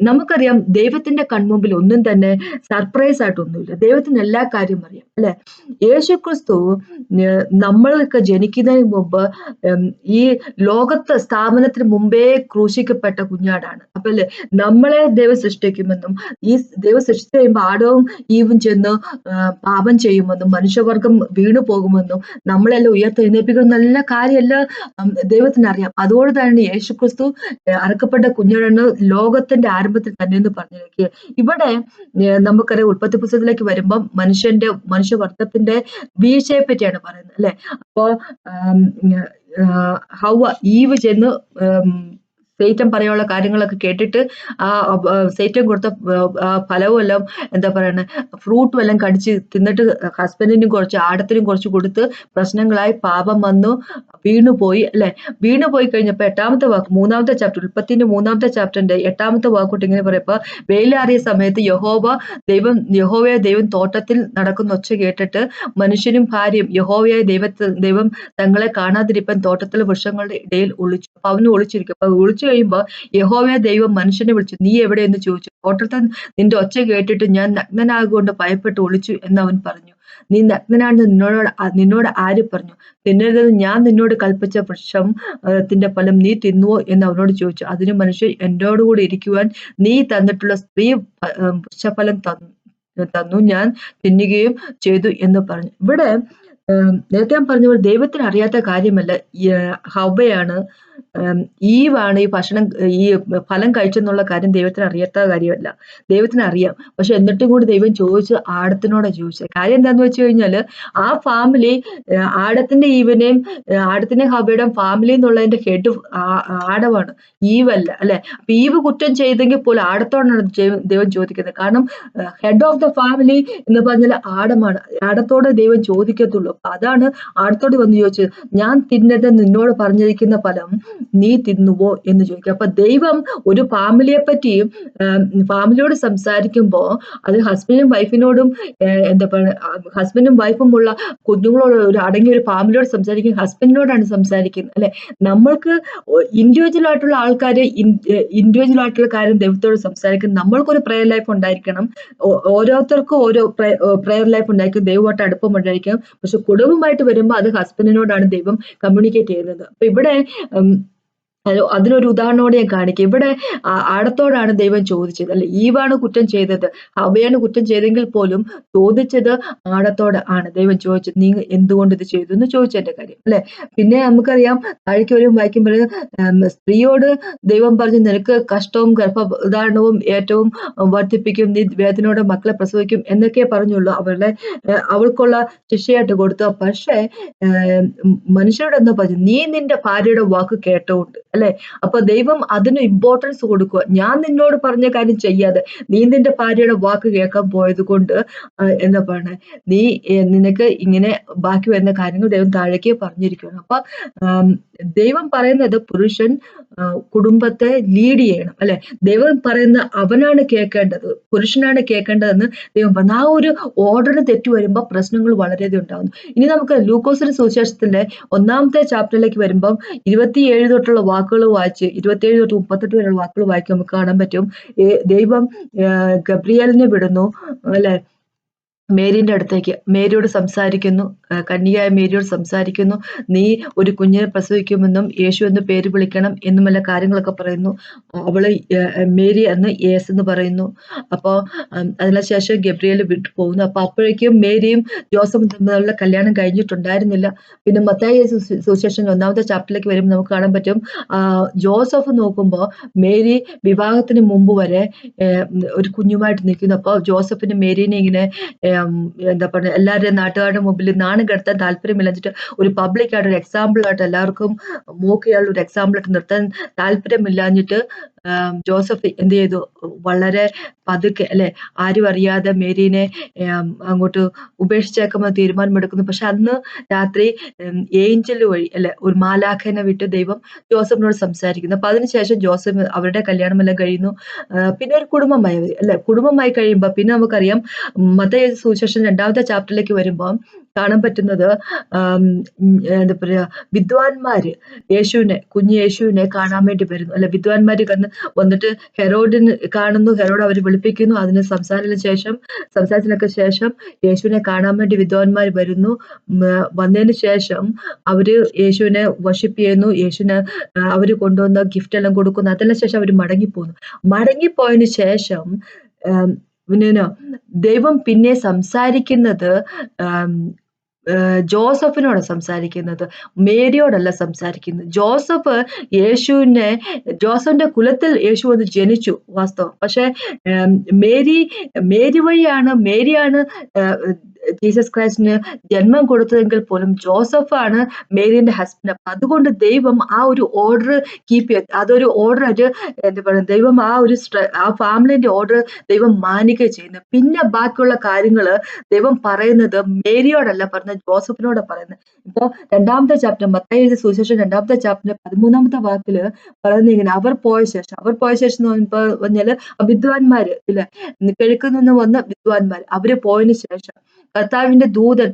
നമുക്കറിയാം ദൈവത്തിന്റെ കൺമുമ്പിൽ ഒന്നും തന്നെ സർപ്രൈസ് ആയിട്ടൊന്നുമില്ല. ദൈവത്തിന് എല്ലാ കാര്യവും അറിയാം, അല്ലെ? യേശുക്രിസ്തു നമ്മളൊക്കെ ജനിക്കുന്നതിന് മുമ്പ് ഈ ലോകത്തെ സ്ഥാപനത്തിന് മുമ്പേ ക്രൂശിക്കപ്പെട്ട കുഞ്ഞാടാണ്. അപ്പൊ അല്ലെ, നമ്മളെ ദൈവം സൃഷ്ടിക്കുമെന്നും ഈ ദൈവം സൃഷ്ടിച്ചു കഴിയുമ്പോൾ ആടവും ഈവും ചെന്ന് പാപം ചെയ്യുമെന്നും മനുഷ്യവർഗം വീണു പോകുമെന്നും നമ്മളെല്ലാം ഉയർത്തെഴുന്നേൽപ്പിക്കുന്ന നല്ല കാര്യമെല്ലാം ദൈവത്തിന് അറിയാം. അതുകൊണ്ട് തന്നെ യേശുക്രിസ്തു അറക്കപ്പെട്ട കുഞ്ഞാടെന്ന് ലോകത്തിന്റെ ആരംഭത്തിൽ തന്നെ എന്ന് പറഞ്ഞിരിക്കുക. ഇവിടെ നമുക്കറിയാം ഉൽപ്പത്തി പുസ്തകത്തിലേക്ക് വരുമ്പം മനുഷ്യവർഗത്തിന്റെ വീഴ്ചയെ പറ്റിയാണ് പറയുന്നത്, അല്ലെ? അപ്പോ ഹവ്വ ഈവ് ചെന്ന് സേറ്റൻ പറയാനുള്ള കാര്യങ്ങളൊക്കെ കേട്ടിട്ട് സേറ്റൻ കൊടുത്ത ഫലവും എല്ലാം എന്താ പറയണേ ഫ്രൂട്ടും എല്ലാം കടിച്ച് തിന്നിട്ട് ഹസ്ബൻഡിനും കുറച്ച് ആടത്തിനും കുറച്ച് കൊടുത്ത് പ്രശ്നങ്ങളായി പാപം വന്നു വീണുപോയി അല്ലെ. വീണുപോയി കഴിഞ്ഞപ്പോ എട്ടാമത്തെ വാക്ക് മൂന്നാമത്തെ ചാപ്റ്റർ ഉൽപ്പത്തിന്റെ മൂന്നാമത്തെ ചാപ്റ്ററിന്റെ എട്ടാമത്തെ വാക്കോട്ട് ഇങ്ങനെ പറയപ്പോ വെയിലാറിയ സമയത്ത് യഹോവയെ ദൈവം തോട്ടത്തിൽ നടക്കുന്ന ഒച്ച കേട്ടിട്ട് മനുഷ്യനും ഭാര്യയും യഹോവയായ ദൈവം തങ്ങളെ കാണാതിരിപ്പാൻ തോട്ടത്തിലെ വൃക്ഷങ്ങളുടെ ഇടയിൽ ഒളിച്ചു. അപ്പൊ അവന് ഒളിച്ചിരിക്കും. അപ്പൊ ഒളിച്ചു കഴിയുമ്പോ യഹോവയായ ദൈവം മനുഷ്യനെ വിളിച്ചു, നീ എവിടെയെന്ന് ചോദിച്ചു. തോട്ടത്തിൽ നിന്റെ ഒച്ച കേട്ടിട്ട് ഞാൻ നഗ്നനാകൊണ്ട് ഭയപ്പെട്ട് ഒളിച്ചു എന്ന് അവൻ പറഞ്ഞു. നീ നഗ്നനാണെന്ന് നിന്നോട് ആര് പറഞ്ഞു? തിന്നരുതെന്ന് ഞാൻ നിന്നോട് കൽപ്പിച്ച വൃക്ഷത്തിന്റെ ഫലം നീ തിന്നുവോ എന്ന് അവനോട് ചോദിച്ചു. അതിന് മനുഷ്യൻ എന്നോടുകൂടി ഇരിക്കുവാൻ നീ തന്നിട്ടുള്ള സ്ത്രീ വൃക്ഷഫലം തന്നു, ഞാൻ തിന്നുകയും ചെയ്തു എന്ന് പറഞ്ഞു. ഇവിടെ നേരത്തെ ഞാൻ പറഞ്ഞ പോലെ ദൈവത്തിന് അറിയാത്ത കാര്യമല്ല. ഹവ്വയാണ്, ഈവാണ് ഈ ഫലം കഴിച്ചെന്നുള്ള കാര്യം ദൈവത്തിന് അറിയാത്ത കാര്യമല്ല. ദൈവത്തിന് അറിയാം. പക്ഷെ എന്നിട്ടും കൂടി ദൈവം ചോദിച്ചത് ആടത്തിനോടാ ചോദിച്ചത്. കാര്യം എന്താന്ന് വെച്ച് കഴിഞ്ഞാല് ആ ഫാമിലി ആടത്തിന്റെയും ഹവ്വയുടെയും ഫാമിലി എന്നുള്ളതിന്റെ ഹെഡ് ആടമാണ്, ഈവല്ല അല്ലെ. അപ്പൊ ഈവ് കുറ്റം ചെയ്തെങ്കിൽ പോലും ആടത്തോടാണ് ദൈവം ചോദിക്കുന്നത്. കാരണം ഹെഡ് ഓഫ് ദ ഫാമിലി എന്ന് പറഞ്ഞാൽ ആടമാണ്. ആടത്തോട് ദൈവം ചോദിക്കത്തുള്ളൂ. അപ്പൊ അതാണ് ആടത്തോട് വന്ന് ചോദിച്ചത്, ഞാൻ തിന്നത് നിന്നോട് പറഞ്ഞിരിക്കുന്ന ഫലം നീ തിന്നുവോ എന്ന് ചോദിക്കുക. അപ്പൊ ദൈവം ഒരു ഫാമിലിയെ പറ്റിയും ഫാമിലിയോട് സംസാരിക്കുമ്പോ അത് ഹസ്ബൻഡും വൈഫിനോടും എന്താ പറയുക, ഹസ്ബൻഡും വൈഫും ഉള്ള കുഞ്ഞുങ്ങളോട് അടങ്ങിയ ഒരു ഫാമിലിയോട് സംസാരിക്കും, ഹസ്ബൻഡിനോടാണ് സംസാരിക്കുന്നത് അല്ലെ. നമ്മൾക്ക് ഇൻഡിവിജ്വൽ ആയിട്ടുള്ള ആൾക്കാര് ഇൻഡിവിജ്വൽ ആയിട്ടുള്ള കാര്യം ദൈവത്തോട് സംസാരിക്കും. നമ്മൾക്കൊരു പ്രയർ ലൈഫ് ഉണ്ടായിരിക്കണം. ഓരോരുത്തർക്കും ഓരോ പ്രയർ ലൈഫ് ഉണ്ടായിരിക്കും, ദൈവമായിട്ട് അടുപ്പം ഉണ്ടായിരിക്കും. പക്ഷെ കുടുംബമായിട്ട് വരുമ്പോൾ അത് ഹസ്ബൻഡിനോടാണ് ദൈവം കമ്മ്യൂണിക്കേറ്റ് ചെയ്യുന്നത്. അപ്പൊ ഇവിടെ അതിനൊരു ഉദാഹരണോടെ ഞാൻ കാണിക്കാം. ഇവിടെ ആടത്തോടാണ് ദൈവം ചോദിച്ചത് അല്ലെ. ഈവാണ് കുറ്റം ചെയ്തത്, ഹവ്വയാണ് കുറ്റം ചെയ്തെങ്കിൽ പോലും ചോദിച്ചത് ആടത്തോട് ആണ്. ദൈവം ചോദിച്ചത്, നീ എന്തുകൊണ്ട് ഇത് ചെയ്തു എന്ന് ചോദിച്ചതിന്റെ കാര്യം അല്ലെ. പിന്നെ നമുക്കറിയാം താഴേക്ക് വരും വായിക്കുമ്പോൾ സ്ത്രീയോട് ദൈവം പറഞ്ഞു, നിനക്ക് കഷ്ടവും ഗർഭധാരണവും ഏറ്റവും വർദ്ധിപ്പിക്കും, നീ വേദനയോടെ മക്കളെ പ്രസവിക്കും എന്നൊക്കെ പറഞ്ഞുള്ളൂ. അവൾക്കുള്ള ശിക്ഷയായിട്ട് കൊടുത്തു. പക്ഷേ മനുഷ്യരോട് എന്താ പറഞ്ഞു, നീ നിന്റെ ഭാര്യയുടെ വാക്ക് കേട്ടോണ്ട് അല്ലെ. അപ്പൊ ദൈവം അതിന് ഇമ്പോർട്ടൻസ് കൊടുക്കുക. ഞാൻ നിന്നോട് പറഞ്ഞ കാര്യം ചെയ്യാതെ നീ നിന്റെ ഭാര്യയുടെ വാക്ക് കേൾക്കാൻ പോയത് കൊണ്ട് എന്താ പറയണേ, നിനക്ക് ഇങ്ങനെ ബാക്കി വരുന്ന കാര്യങ്ങൾ ദൈവം താഴേക്ക് പറഞ്ഞിരിക്കുകയാണ്. അപ്പൊ ദൈവം പറയുന്നത് പുരുഷൻ കുടുംബത്തെ ലീഡ് ചെയ്യണം അല്ലെ. ദൈവം പറയുന്ന അവനാണ് കേൾക്കേണ്ടത്, പുരുഷനാണ് കേൾക്കേണ്ടതെന്ന് ദൈവം പറഞ്ഞു. ആ ഒരു ഓർഡറിന് തെറ്റു വരുമ്പോൾ പ്രശ്നങ്ങൾ വളരെയധികം ഉണ്ടാകുന്നു. ഇനി നമുക്ക് ലൂക്കോസിന്റെ സുവിശേഷത്തിന്റെ 1-ാമത്തെ ചാപ്റ്ററിലേക്ക് വരുമ്പം 27 തൊട്ടുള്ള വാക്കുകൾ വായിച്ച് 27 തൊട്ട് 38 വരെയുള്ള വാക്കുകൾ വായിക്കാൻ നമുക്ക് കാണാൻ പറ്റും. ദൈവം ഗബ്രിയേലിനെ വിടുന്നു അല്ലെ മേരിന്റെ അടുത്തേക്ക്. മേരിയോട് സംസാരിക്കുന്നു, കന്യകയായ മേരിയോട് സംസാരിക്കുന്നു. നീ ഒരു കുഞ്ഞിനെ പ്രസവിക്കുമെന്നും യേശു എന്ന് പേര് വിളിക്കണം എന്നുമുള്ള കാര്യങ്ങളൊക്കെ പറയുന്നു. അവള് മേരി എന്ന് യേസ് എന്ന് പറയുന്നു. അപ്പോ അതിനുശേഷം ഗബ്രിയേൽ വിട്ടു പോകുന്നു. അപ്പൊ അപ്പോഴേക്കും മേരിയും ജോസഫും തമ്മിലുള്ള കല്യാണം കഴിഞ്ഞിട്ടുണ്ടായിരുന്നില്ല. പിന്നെ മത്തായി സുവിശേഷം 1-ാമത്തെ ചാപ്റ്ററിലേക്ക് വരുമ്പോൾ നമുക്ക് കാണാൻ പറ്റും, ജോസഫ് നോക്കുമ്പോൾ മേരി വിവാഹത്തിന് മുമ്പ് വരെ ഒരു കുഞ്ഞുമായിട്ട് നിൽക്കുന്നു. അപ്പോൾ ജോസഫിന് മേരീനെ ഇങ്ങനെ എന്താ പറയുക, എല്ലാവരുടെയും നാട്ടുകാരുടെ മുമ്പിൽ നാണം കെടുത്താൻ താല്പര്യമില്ലാഞ്ഞിട്ട് ഒരു പബ്ലിക്കായിട്ട് ഒരു എക്സാമ്പിൾ ആയിട്ട് എല്ലാവർക്കും മൂക്കിയാളുടെ ഒരു എക്സാമ്പിൾ ആയിട്ട് നിർത്താൻ താല്പര്യമില്ലാഞ്ഞിട്ട് ജോസഫ് എന്ത് ചെയ്തു, വളരെ പതുക്കെ അല്ലെ ആരും അറിയാതെ മേരീനെ അങ്ങോട്ട് ഉപേക്ഷിച്ചേക്കുമ്പോൾ തീരുമാനമെടുക്കുന്നു. പക്ഷെ അന്ന് രാത്രി ഏഞ്ചൽ വഴി അല്ലെ ഒരു മാലാഖനെ വിട്ട് ദൈവം ജോസഫിനോട് സംസാരിക്കുന്നു. അപ്പൊ അതിനുശേഷം ജോസഫ് അവരുടെ കല്യാണമെല്ലാം കഴിയുന്നു. പിന്നെ ഒരു കുടുംബമായി അല്ലെ. കുടുംബമായി കഴിയുമ്പോൾ പിന്നെ നമുക്കറിയാം മത്തായി സുവിശേഷം 2-ാമത്തെ ചാപ്റ്ററിലേക്ക് വരുമ്പോൾ കാണാൻ പറ്റുന്നത് എന്താ പറയാ, വിദ്വാൻമാര് കുഞ്ഞു യേശുവിനെ കാണാൻ വേണ്ടി വരുന്നു അല്ലെ. വിദ്വാൻമാര് വന്നിട്ട് ഹെരോഡിന് കാണുന്നു, ഹെരോഡ് അവര് വിളിപ്പിക്കുന്നു. അതിന് സംസാരത്തിനൊക്കെ ശേഷം യേശുവിനെ കാണാൻ വേണ്ടി വിദ്വാൻമാർ വരുന്നു. വന്നതിന് ശേഷം അവര് യേശുവിനെ വർഷിപ്പ് ചെയ്യുന്നു. യേശുവിനെ അവര് കൊണ്ടുവന്ന ഗിഫ്റ്റ് എല്ലാം കൊടുക്കുന്നു. അതിന് ശേഷം അവര് മടങ്ങിപ്പോയതിനു ശേഷം ദൈവം പിന്നെ സംസാരിക്കുന്നത് ജോസഫിനോടാ സംസാരിക്കുന്നത്, മേരിയോടല്ല സംസാരിക്കുന്നത്. യേശുവിനെ ജോസഫിന്റെ കുലത്തിൽ യേശു വന്ന് ജനിച്ചു വാസ്തവം. പക്ഷെ ഏം, മേരി മേരിയാണ് ജീസസ് ക്രൈസ്റ്റിന് ജന്മം കൊടുത്തതെങ്കിൽ പോലും ജോസഫാണ് മേരിന്റെ ഹസ്ബൻഡ്. അപ്പൊ അതുകൊണ്ട് ദൈവം ആ ഒരു ഓർഡർ കീപ്പ് ചെയ്ത്, അതൊരു ഓർഡർ ആയിട്ട് എന്താ പറയുക, ദൈവം ആ ഫാമിലിന്റെ ഓർഡർ ദൈവം മാനിക്കുക ചെയ്യുന്നത്. പിന്നെ ബാക്കിയുള്ള കാര്യങ്ങള് ദൈവം പറയുന്നത് മേരിയോടല്ല പറയുന്നത്, ജോസഫിനോടാ പറയുന്നത്. ഇപ്പൊ രണ്ടാമത്തെ ചാപ്റ്റർ, മത്തായി എഴുതിയ സുവിശേഷം രണ്ടാമത്തെ ചാപ്റ്ററിന്റെ 13-ാമത്തെ വാക്കില് പറയുന്നത് ഇങ്ങനെ, അവർ പോയ ശേഷം എന്ന് പറഞ്ഞാല് വിദ്വാൻമാര് ഇല്ല, കിഴക്ക് നിന്ന് വന്ന വിദ്വാൻമാർ, അവര് പോയതിനു ശേഷം കർത്താവിന്റെ ദൂതൻ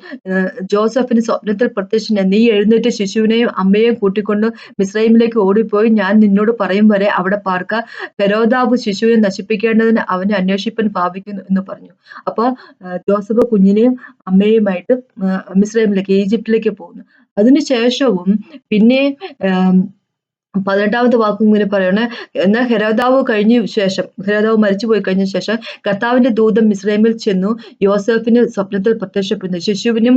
ജോസഫിന് സ്വപ്നത്തിൽ പ്രത്യക്ഷനായി, നീ എഴുന്നേറ്റ് ശിശുവിനെയും അമ്മയെയും കൂട്ടിക്കൊണ്ട് മിസ്രൈമിലേക്ക് ഓടിപ്പോയി, ഞാൻ നിന്നോട് പറയും വരെ അവിടെ പാർക്ക. ഹെരോദാവ് ശിശുവിനെ നശിപ്പിക്കേണ്ടതിന് അവനെ അന്വേഷിപ്പൻ ഭാവിക്കുന്നു എന്ന് പറഞ്ഞു. അപ്പൊ ജോസഫ് കുഞ്ഞിനെയും അമ്മയുമായിട്ട് മിസ്രൈമിലേക്ക്, ഈജിപ്തിലേക്ക് പോകുന്നു. അതിനുശേഷവും പിന്നെ 18-ാമത്തെ വാക്കും ഇങ്ങനെ പറയണേ, എന്നാൽ ഹെരോദാവ് മരിച്ചുപോയി കഴിഞ്ഞ ശേഷം കർത്താവിന്റെ ദൂതൻ മിസ്രൈമിൽ ചെന്നു യോസേഫിന് സ്വപ്നത്തിൽ പ്രത്യക്ഷപ്പെടുന്നു. ശിശുവിന്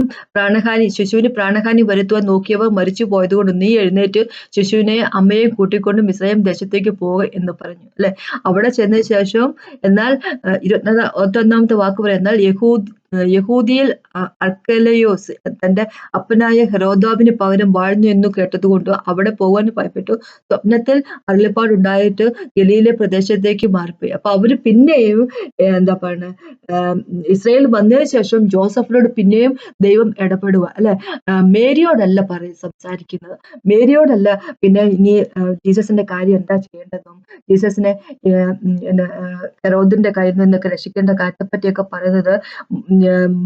പ്രാണഹാനി വരുത്തുവാൻ നോക്കിയവർ മരിച്ചു പോയതുകൊണ്ട് നീ എഴുന്നേറ്റ് ശിശുവിനെ അമ്മയെയും കൂട്ടിക്കൊണ്ട് മിസ്രൈം ദേശത്തേക്ക് പോവുക എന്ന് പറഞ്ഞു. അല്ലെ, അവിടെ ചെന്നതിന് ശേഷവും എന്നാൽ 21-ാമത്തെ വാക്ക് പറയാം, എന്നാൽ യഹൂദിയിൽ അർക്കലയോസ് തന്റെ അപ്പനായ ഹെരോദാവിന് പകരം വാഴുന്നു എന്ന് കേട്ടതുകൊണ്ട് അവിടെ പോകാൻ ഭയപ്പെട്ടു. സ്വപ്നത്തിൽ അരുളപ്പാടുണ്ടായിട്ട് ഗലീലെ പ്രദേശത്തേക്ക് മാറിപ്പോയി. അപ്പൊ അവര് പിന്നെയും എന്താ പറയുന്നത്, ഇസ്രായേൽ വന്നതിന് ശേഷം ജോസഫിനോട് പിന്നെയും ദൈവം ഇടപെടുക. അല്ലെ, മേരിയോടല്ല സംസാരിക്കുന്നത്, മേരിയോടല്ല പിന്നെ ഇനി ജീസസിന്റെ കാര്യം എന്താ ചെയ്യേണ്ടതെന്നും ജീസസിനെ ഹെരോദിന്റെ കയ്യിൽ നിന്നൊക്കെ രക്ഷിക്കേണ്ട കാര്യത്തെ പറ്റിയൊക്കെ പറയുന്നത്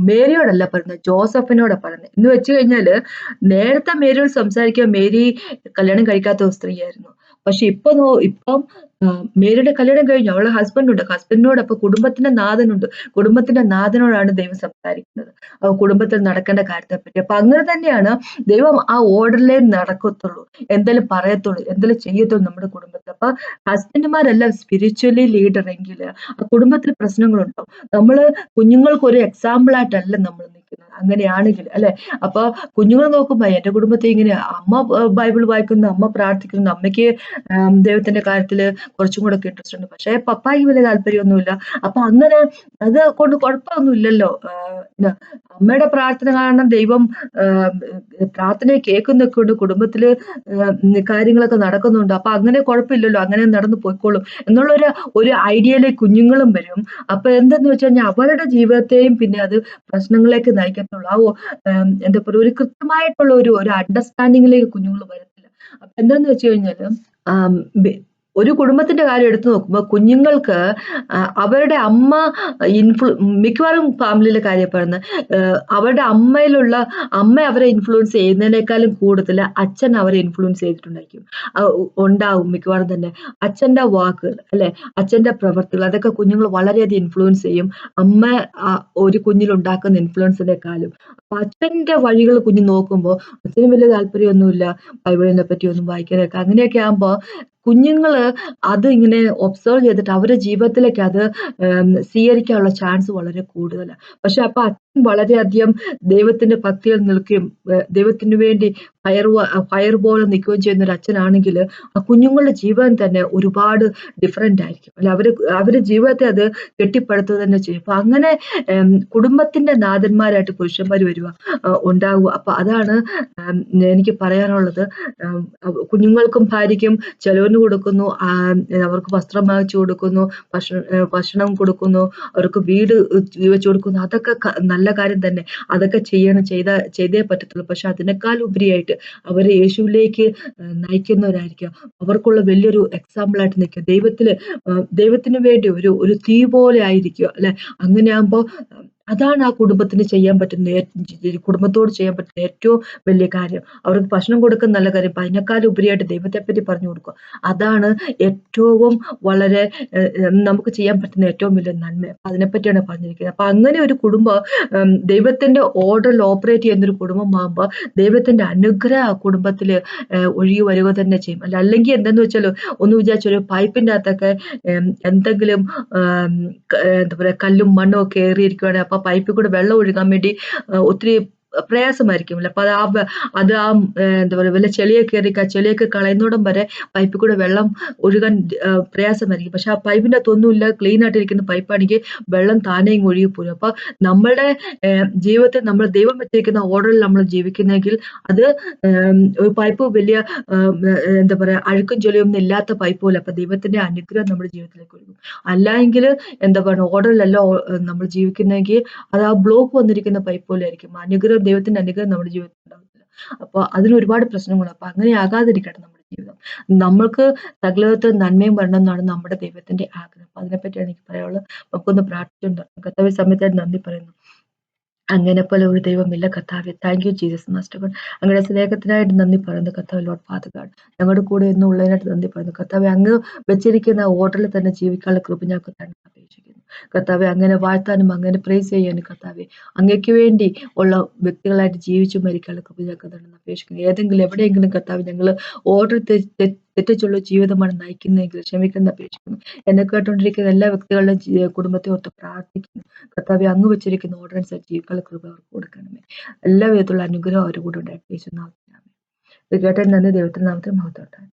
മേരിയോടല്ല പറയുന്നത്, ജോസഫിനോടാ പറയുന്നത്. എന്ന് വെച്ച് കഴിഞ്ഞാല് നേരത്തെ മേരിയോട് സംസാരിക്കാൻ മേരി കല്യാണം കഴിക്കാത്ത ഒരു സ്ത്രീയായിരുന്നു. പക്ഷെ ഇപ്പം മേരിയുടെ കല്യാണം കഴിഞ്ഞു, അവളെ ഹസ്ബൻഡിനോട്, അപ്പൊ കുടുംബത്തിന്റെ നാഥനോടാണ് ദൈവം സംസാരിക്കുന്നത്, കുടുംബത്തിൽ നടക്കേണ്ട കാര്യത്തെ പറ്റി. അപ്പൊ അങ്ങനെ തന്നെയാണ് ദൈവം ആ ഓർഡറിലേ നടക്കത്തുള്ളൂ, എന്തെങ്കിലും പറയത്തുള്ളൂ, എന്തെങ്കിലും ചെയ്യത്തുള്ളൂ നമ്മുടെ കുടുംബത്തിൽ. അപ്പൊ ഹസ്ബൻഡുമാരെല്ലാം സ്പിരിച്വലി ലീഡർ എങ്കിൽ ആ കുടുംബത്തിൽ പ്രശ്നങ്ങളുണ്ടാവും. നമ്മള് കുഞ്ഞുങ്ങൾക്ക് ഒരു എക്സാമ്പിൾ ആയിട്ടല്ല നമ്മൾ നിൽക്കുന്നത്, അങ്ങനെയാണെങ്കിൽ അല്ലെ. അപ്പൊ കുഞ്ഞുങ്ങൾ നോക്കുമ്പോ എന്റെ കുടുംബത്തിൽ ഇങ്ങനെ അമ്മ ബൈബിൾ വായിക്കുന്നു, അമ്മ പ്രാർത്ഥിക്കുന്നു, അമ്മയ്ക്ക് ദൈവത്തിന്റെ കാര്യത്തില് കുറച്ചും കൂടെ ഒക്കെ ഇൻട്രസ്റ്റ് ഉണ്ട്, പക്ഷെ പപ്പായ്ക്ക് വലിയ താല്പര്യമൊന്നുമില്ല. അപ്പൊ അങ്ങനെ അത് കൊണ്ട് കുഴപ്പമൊന്നും ഇല്ലല്ലോ. അമ്മയുടെ പ്രാർത്ഥന കാരണം ദൈവം പ്രാർത്ഥനയെ കേൾക്കുന്നൊക്കെ ഉണ്ട്, കുടുംബത്തില് കാര്യങ്ങളൊക്കെ നടക്കുന്നുണ്ട്. അപ്പൊ അങ്ങനെ കുഴപ്പമില്ലല്ലോ, അങ്ങനെ നടന്നു പോയിക്കോളും എന്നുള്ള ഒരു ഐഡിയയിലേക്ക് കുഞ്ഞുങ്ങളും വരും. അപ്പൊ എന്തെന്ന് വെച്ച് കഴിഞ്ഞാൽ അവരുടെ ജീവിതത്തെയും പിന്നെ അത് പ്രശ്നങ്ങളിലേക്ക് നയിക്കത്തുള്ളൂ. എന്താ പറയുക, ഒരു കൃത്യമായിട്ടുള്ള ഒരു അണ്ടർസ്റ്റാൻഡിങ്ങിലേക്ക് കുഞ്ഞുങ്ങൾ വരത്തില്ല. അപ്പൊ എന്താന്ന് വെച്ച് കഴിഞ്ഞാല് ഒരു കുടുംബത്തിന്റെ കാര്യം എടുത്തു നോക്കുമ്പോൾ കുഞ്ഞുങ്ങൾക്ക് അവരുടെ അമ്മ മിക്കവാറും ഫാമിലിയിലെ കാര്യം പറയുന്നത്, അവരുടെ അമ്മ അവരെ ഇൻഫ്ലുവൻസ് ചെയ്യുന്നതിനേക്കാളും കൂടുതൽ അച്ഛൻ അവരെ ഇൻഫ്ലുവൻസ് ഉണ്ടാവും മിക്കവാറും തന്നെ. അച്ഛന്റെ വാക്കുകൾ അല്ലെ, അച്ഛന്റെ പ്രവർത്തികൾ, അതൊക്കെ കുഞ്ഞുങ്ങൾ വളരെയധികം ഇൻഫ്ലുവൻസ് ചെയ്യും അമ്മ ഒരു കുഞ്ഞിൽ ഉണ്ടാക്കുന്ന ഇൻഫ്ലുവൻസിനേക്കാളും. അപ്പൊ അച്ഛന്റെ വഴികൾ കുഞ്ഞ് നോക്കുമ്പോൾ അച്ഛന് വലിയ താല്പര്യമൊന്നുമില്ല ബൈബിളിനെ പറ്റി ഒന്നും വായിക്കാനൊക്കെ. അങ്ങനെയൊക്കെ ആകുമ്പോൾ കുഞ്ഞുങ്ങള് അത് ഇങ്ങനെ ഒബ്സർവ് ചെയ്തിട്ട് അവരുടെ ജീവിതത്തിലേക്ക് അത് സ്വീകരിക്കാനുള്ള ചാൻസ് വളരെ കൂടുതലാണ്. പക്ഷെ അപ്പൊ അച്ഛൻ വളരെയധികം ദൈവത്തിന്റെ ഭക്തിയിൽ നിൽക്കുകയും ദൈവത്തിന് വേണ്ടി ഫയർ പോലെ നിൽക്കുകയും ചെയ്യുന്ന ഒരു അച്ഛനാണെങ്കിൽ ആ കുഞ്ഞുങ്ങളുടെ ജീവിതം തന്നെ ഒരുപാട് ഡിഫറെന്റ് ആയിരിക്കും. അല്ലെ, അവരുടെ ജീവിതത്തെ അത് കെട്ടിപ്പടുത്തുക തന്നെ ചെയ്യും. അപ്പൊ അങ്ങനെ കുടുംബത്തിന്റെ നാഥന്മാരായിട്ട് പുരുഷന്മാർ ഉണ്ടാവുക. അപ്പൊ അതാണ് എനിക്ക് പറയാനുള്ളത്. കുഞ്ഞുങ്ങൾക്കും ഭാര്യയ്ക്കും ചെലവിന് കൊടുക്കുന്നു, അവർക്ക് വസ്ത്രം വാങ്ങിച്ചു കൊടുക്കുന്നു, ഭക്ഷണം കൊടുക്കുന്നു, അവർക്ക് വീട് വെച്ചു കൊടുക്കുന്നു, അതൊക്കെ നല്ല കാര്യം തന്നെ. അതൊക്കെ ചെയ്തേ പറ്റത്തുള്ളൂ. പക്ഷെ അതിനേക്കാൾ ഉപരിയായിട്ട് അവരെ യേശുവിലേക്ക് നയിക്കുന്നവരായിരിക്കും, അവർക്കുള്ള വലിയൊരു എക്സാമ്പിൾ ആയിട്ട് നിൽക്കുക. ദൈവത്തിന് വേണ്ടി ഒരു തീ പോലെ ആയിരിക്കുക അല്ലെ. അങ്ങനെയാകുമ്പോ അതാണ് ആ കുടുംബത്തോട് ചെയ്യാൻ പറ്റുന്ന ഏറ്റവും വലിയ കാര്യം. അവർക്ക് ഭക്ഷണം കൊടുക്കുന്ന നല്ല കാര്യം, അതിനേക്കാൾ ഉപരിയായിട്ട് ദൈവത്തെ പറ്റി പറഞ്ഞു കൊടുക്കുക. അതാണ് ഏറ്റവും വളരെ നമുക്ക് ചെയ്യാൻ പറ്റുന്ന ഏറ്റവും വലിയ നന്മ. അതിനെപ്പറ്റിയാണ് പറഞ്ഞിരിക്കുന്നത്. അപ്പൊ അങ്ങനെ ഒരു കുടുംബം ദൈവത്തിന്റെ ഓർഡറിൽ ഓപ്പറേറ്റ് ചെയ്യുന്ന ഒരു കുടുംബമാകുമ്പോൾ ദൈവത്തിന്റെ അനുഗ്രഹം ആ കുടുംബത്തില് ഒഴുകി വരിക തന്നെ ചെയ്യും. അല്ലെങ്കിൽ എന്തെന്ന് വെച്ചാൽ ഒന്ന് വിചാരിച്ചൊരു പൈപ്പിന്റെ അകത്തൊക്കെ എന്തെങ്കിലും എന്താ പറയാ കല്ലും മണ്ണും ഒക്കെ ഏറിയിരിക്കുകയാണെങ്കിൽ അപ്പൊ പൈപ്പിൽ കൂടെ വെള്ളം ഒഴുകാൻ വേണ്ടി ഒത്തിരി പ്രയാസമായിരിക്കുമല്ലോ. അപ്പൊ എന്താ പറയുക, വല്ല ചെളിയൊക്കെ കളയുന്നോടം വരെ പൈപ്പിൽ കൂടെ വെള്ളം ഒഴുകാൻ പ്രയാസമായിരിക്കും. പക്ഷെ ആ പൈപ്പിന്റെ അകത്തൊന്നുമില്ല, ക്ലീൻ ആയിട്ടിരിക്കുന്ന പൈപ്പാണെങ്കിൽ വെള്ളം താനെ ഇങ്ങ് ഒഴുകിപ്പോരും. അപ്പൊ നമ്മളുടെ ജീവിതത്തിൽ നമ്മൾ ദൈവം വെച്ചിരിക്കുന്ന ഓർഡറിൽ നമ്മൾ ജീവിക്കുന്നെങ്കിൽ അത് ഒരു പൈപ്പ് വലിയ എന്താ പറയാ, അഴുക്കും ചെളിയൊന്നും ഇല്ലാത്ത പൈപ്പ് പോലെ. അപ്പൊ ദൈവത്തിന്റെ അനുഗ്രഹം നമ്മുടെ ജീവിതത്തിലേക്ക് ഒഴുകും. അല്ല എങ്കിൽ എന്താ പറയുക, ഓർഡറിലല്ല നമ്മൾ ജീവിക്കുന്നെങ്കിൽ അത് ആ ബ്ലോക്ക് വന്നിരിക്കുന്ന പൈപ്പ് പോലെ ആയിരിക്കും. ദൈവത്തിന്റെ അനുഗ്രഹം നമ്മുടെ ജീവിതത്തിൽ ഉണ്ടാവത്തില്ല. അപ്പൊ അതിന് ഒരുപാട് പ്രശ്നങ്ങളുണ്ട്. അപ്പൊ അങ്ങനെ ആകാതിരിക്കട്ടെ നമ്മുടെ ജീവിതം. നമ്മൾക്ക് സകലവിധത്തിൽ നന്മയും വരണം എന്നാണ് നമ്മുടെ ദൈവത്തിന്റെ ആഗ്രഹം. അപ്പൊ അതിനെപ്പറ്റിയാണ് എനിക്ക് പറയാനുള്ളത്. നമുക്കൊന്ന് പ്രാർത്ഥിച്ചുകൊണ്ട് കർത്താവേ, സമയത്തായിട്ട് നന്ദി പറയുന്നു. അങ്ങനെ പോലെ ഒരു ദൈവമില്ല കർത്താവേ. Thank you Jesus master God. അങ്ങയുടെ സ്നേഹത്തിനായിട്ട് നന്ദി പറയുന്നു കർത്താവ്. ലോർഡ് ഫാദർ ഗോഡ്, ഞങ്ങളുടെ കൂടെ എന്നും ഉള്ളതിനായിട്ട് നന്ദി പറയുന്നു കർത്താവേ. അങ്ങ് വെച്ചിരിക്കുന്ന ഓർഡറിൽ തന്നെ ജീവിക്കാനുള്ള കൃപ ഞങ്ങൾക്ക് തന്നെ അപേക്ഷിക്കുന്നു കർത്താവെ. അങ്ങനെ വാഴ്ത്താനും അങ്ങനെ പ്രേസ് ചെയ്യാനും കർത്താവെ, അങ്ങയ്ക്ക് വേണ്ടി ഉള്ള വ്യക്തികളായിട്ട് ജീവിച്ചു മരിക്കാനുള്ള കൃപ ഞങ്ങൾക്ക് തന്നെ അപേക്ഷിക്കുന്നു. ഏതെങ്കിലും എവിടെയെങ്കിലും കർത്താവ് ഞങ്ങൾ ഓർഡർ തെറ്റിച്ചുള്ള ജീവിതമാണ് നയിക്കുന്നതെങ്കിൽ ക്ഷമിക്കുന്ന അപേക്ഷിക്കുന്നു. എന്നെ കേട്ടുകൊണ്ടിരിക്കുന്ന എല്ലാ വ്യക്തികളുടെയും കുടുംബത്തെ ഓർത്ത് പ്രാർത്ഥിക്കുന്നു കർത്താവെ. അങ്ങ് വെച്ചിരിക്കുന്ന ഓർഡർ അനുസരിച്ച് ജീവിക്കാനുള്ള കൃപ അവർക്ക് കൊടുക്കണമേ. എല്ലാ വിധത്തിലുള്ള അനുഗ്രഹം അവരുടെ കൂടെ ഉണ്ടായിട്ട് യേശുനാമത്തിൽ. ഇത് കേട്ടതിന് നന്ദി. ദൈവത്തിന്റെ നാമത്തിൽ മഹത്വം.